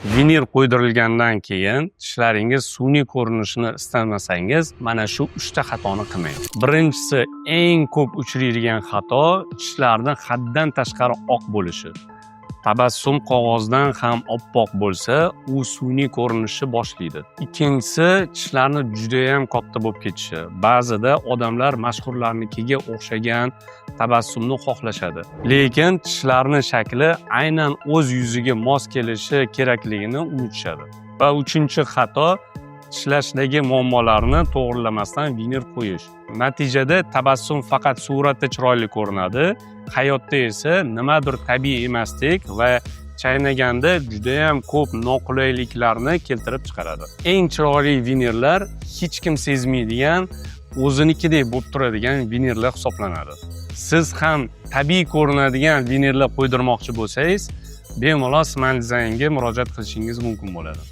Vinil qo'ydirilgandan keyin tishlaringiz sun'iy ko'rinishini istamasangiz, mana shu 3 ta xatoni qilmang. Birinchisi, eng ko'p uchraydigan xato tishlarning haddan tashqari oq bo'lishi. Tabassum qog'ozdan ham oppoq bo'lsa, u sun'iy ko'rinishni boshlaydi. Ikkinchisi, tishlarni juda ham katta bo'lib ketishi. Ba'zida odamlar mashhurlarnikiga o'xshagan tabassumni xohlashadi. Lekin tishlarning shakli aynan o'z yuziga mos kelishi kerakligini unutishadi. Va uchinchi xato, tishlashdagi muammolarni to'g'rilamasdan vinil qo'yish. Natijada tabassum faqat suratda chiroyli ko'rinadi, hayotda esa nimadir tabiiy emasdek va chaynaganda juda ham ko'p noqulayliklarni keltirib chiqaradi. Eng chiroyli vinillar hech kim sezmaydigan, o'zinikidek bo'lib turadigan vinillar hisoblanadi. Siz ham tabiiy ko'rinadigan vinillar qo'ydirmoqchi bo'lsangiz, bemalol Smile Designga murojaat qilishingiz mumkin bo'ladi.